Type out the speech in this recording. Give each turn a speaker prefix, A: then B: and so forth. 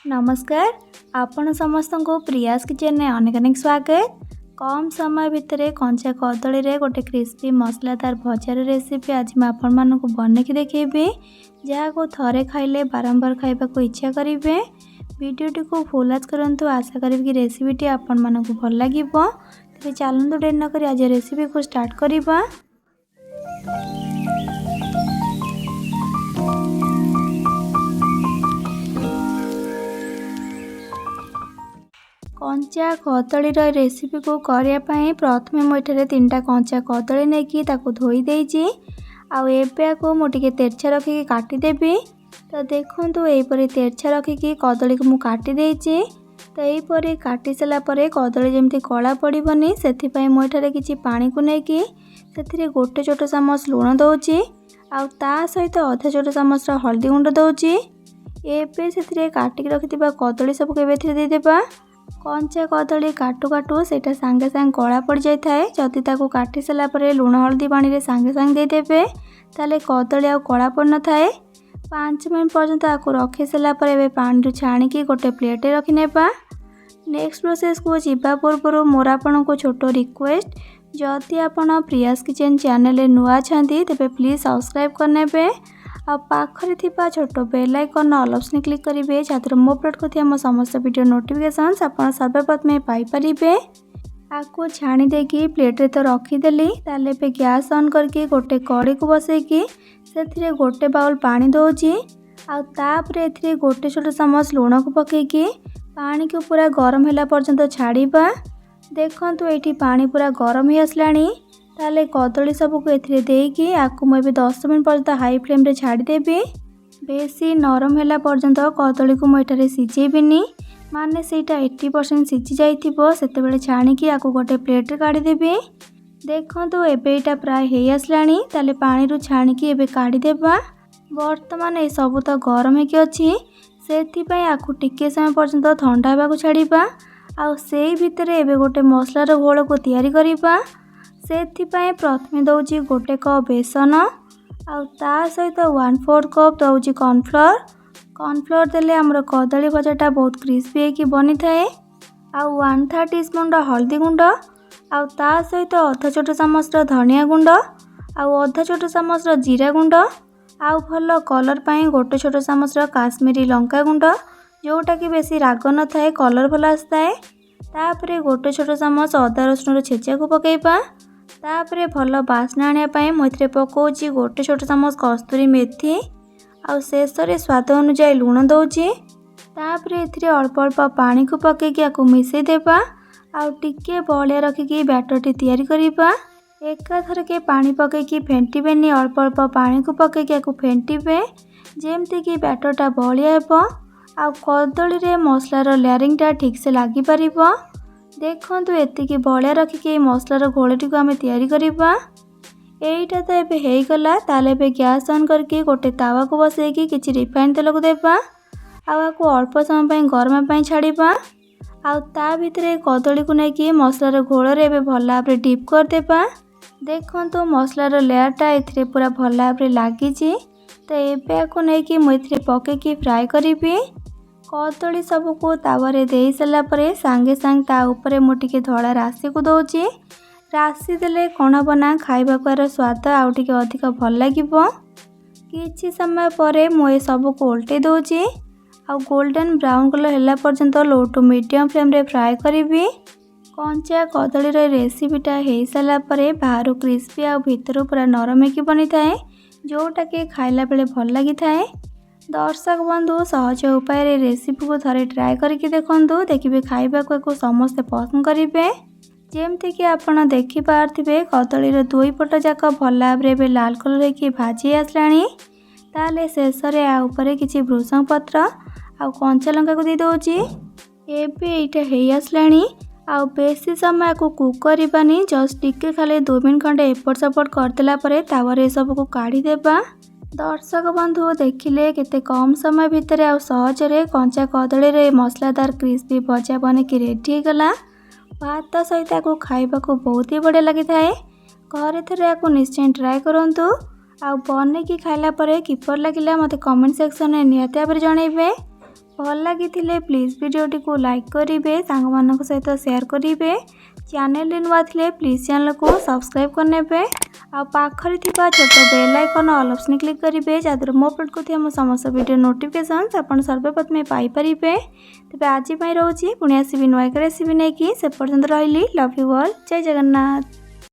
A: नमस्कार आपण समस्त को प्रियास किचन में अनेक अनेक स्वागत। कम समय भितर कंचा कदली रे गोटे क्रिस्पी मसलादार भजार रेसिपी आज मैं आपण मानक बनैकी देखेबी जहाँ को थरे खाइले बारंबार खाइबा को इच्छा करेंगे। वीडियोटी को फुल आज करंतु आशा करी कि रेसिपीटी आपण मानक भल लागिबो। तेरे चलंतु डेरी न करी आज रेसिपी को स्टार्ट करिबा। कंचा कदली रेसिपी को करने प्रथमे मुझे 3टा कंचा कदली नहीं ताको धोई देइछि। एबे को मुझे तेरछा रखिकी काटिदेबी। तो देखो यहीपरी तेरछा रखिकी कदली को मुझे काटी देइछि। तो यहीपरी काटी सारा पर कदली जमी कला पड़बनी से मुझे किसी पानी को लेकिन से गोटे छोट चामच लुण दौची ता सहित अधा छोट चामच हल्दी गुंड दौची। एबे से काटिक रखि कदली सबको देदेबा। कंचा कदली काटू काटू सेटा सांगे सांगे कला पड़ जाए। जदि ताकू काटी सारा पर लुण हल्दी पानी रे सांगे सांगे देदेबे ताले कदली आ कला पड़ न थाए। 5 मिनट पर्यंत आपको रखी सारा पर एबे पानी छाणिकी गोटे प्लेट रखी नेबा। नेक्स्ट प्रोसेस को जीवा पूर्व मोर आपन को छोट रिक्वेस्ट, जदि आपण प्रियास किचन चैनल नुआ छांती तेबे प्लीज सब्सक्राइब करनेबे आ पाखरे थिबा छोट bell icon all option click करिवे जहां मो अपलोड करथिया मो समस्त वीडियो नोटिफिकेशंस आपण सर्वप्रथमे पाई परिबे। आको छाणी देकी प्लेट रे तो रखीदेली। ताले पे गैस ऑन करके गोटे कड़ी को बसैकी से गोटे बाउल पानी दौची आउे एथिरे गोटे छोट चामच लुण को पकईकी पानी को पूरा गरम होला पर्यंत छाड़ीबा। देखंतु एठी पानी पूरा गरम ही आसलानी। ताले कदली सबको एथिरे देकी आकु मुझे 10 मिनट पर्यंत हाई फ्लेम रे छाड़ीदेवी। बेसी नरम होला पर्यंत कदली को मुझे सिझेबिनी माने सेटा 80% सिझी जाइथिबो सेतेबेले छाणिकी आकु गोटे प्लेट रे काढीदेवी। देखंतु एबे एटा प्राय हेई आसलानी। ताले पानी रु छाणिकी एबे काढी देबा। वर्तमान ए सब तो गरम हेकी अछि सेथिपई आकु टिके समय पर्यंत ठंडा हेबाकु छाड़ीबा। आ सेई भितरे एबे गोटे मसलार घोल को तैयारी करिबा। सेथिपई प्रथमे दउची गोटे कप बेसन ता सहित 1/4 कप दउची कॉर्नफ्लोर। कॉर्नफ्लोर देले हमर कदली भजाटा बहुत क्रिस्पी हेकी बनी थाए। 1/3 टीस्पून हल्दी गुंड ता सहित अधा छोट चामच धनिया गुंड अधा छोट चामच जीरा गुंड भल कलर पाई गोटे छोट चामच काश्मीरी लंका गुंड जोटा कि बेसी राग न थाए कलर भल आसताए। तापरे गोटे छोट चामच अदा रसुण छेचा को पकेबा। तापरे भल बास्ना आने मुझे पकाउची गोटे छोट चामच कस्तूरी मेथी शेष में स्वाद अनुसार लुण दौची। तापरे एथिरे अल्प अल्प पानी को पकईकी आकु मिसई देबा टिके बलिया रखिकी बैटरटी तैयारी करिबा। एकाथर के पानी पकईकी फेंटिबेनी अल्प अल्प पानी को पकईकी आकु फेंटिबे जेमती कि बैटरटा बलिया हेबो कदली रे मसलार लेयरिंगटा ठीक से लागी परिबो। देखंतु एतिकी बलिया रखिकी मसलार घोलटी को आमे तैयारी करिबा। एईटा तो एबे हेई गला। ताले एबे गैस ऑन करके गोटे तावा को बसैकी किछि रिफाइन तेल को देबा आकु अल्प समय पई गरम पई छाड़ीबा। ता भितरे कदली को लेकिन मसलार घोल रे एबे भल भाबरे डिप कर देबा। देखंतु मसलार लेयरटा एथिरे पूरा भल भाबरे लागिछि। तो एबे आकु नेकी मु एथिरे पकेकी फ्राई करिबी। कदली सबको तावारे देई सारा परे सांगे सांगे ता ऊपर मु टिके धड़ा राशि को दौची। राशि देले कण बना खाइबा को स्वाद आउ टिके अधिक भल लागिबो। किछि समय परे मु ए सब को उल्टे दौची गोल्डन ब्राउन कलर होला पर्यंत लो टू मीडियम फ्लेम रे फ्राई करिबी। कंचा कदली रेसिपीटा हेई सारा परे बाहर क्रिस्पी आ भीतर पूरा नरम हेकी बनी थाए जोटा कि खाइला बेले भल लगी थाए। दर्शक बंधु सहज उपाय रे रेसिपी को थरे ट्राए करके देखंतु देखिबे खाइबा को समस्त पसंद करिवे। जेमती कि आपण देखि पारथिबे कदली रो दुई पट जाक भल भाबरे बे लाल कलर हेकी भाजी आसलानी। ताले शेष रे आ ऊपर किछि भृषंग पत्र कंचा लंका को दे दउची। एबे एटा हेई आसलानी बेसी समय को कुक करबानी जस्ट टिके खाली 2 मिनट खंडे एपट सपट करदेला परे तावारे सब को काढ़ी देबा। दर्शक बंधु देखिले केते कम समय भितर आ सहज रे कंचा कदली रे मसलादार क्रिस्पी भजा बनेकी रेडी गला। भात सहित को खाइबा को बहुत ही बढ़िया लगी थाए। घरे थरे आपको निश्चय ट्राए करंतु बनेकी खाइला परे किपर लगिला मते कमेंट सेक्शन में निहाती भाबरे जणाइबे। भल लगी प्लीज वीडियोटी को लाइक करेंगे, सांग मान सहित शेयर करेंगे। चैनल नुआ थे प्लीज चैनल को सब्सक्राइब करने आ पाखरे थिबा छोट bell icon all option click करेंगे, जहाँद्वारा मो अपलोड करथिबा मो समस्त वीडियो नोटिफिकेशन आपण सर्वप्रथमे पाई परिबे। तबे आज रोची पुणी आसबि नुआ रेसिपी नहीं कि से पर्यंत रही। लव यू ऑल, जय जगन्नाथ।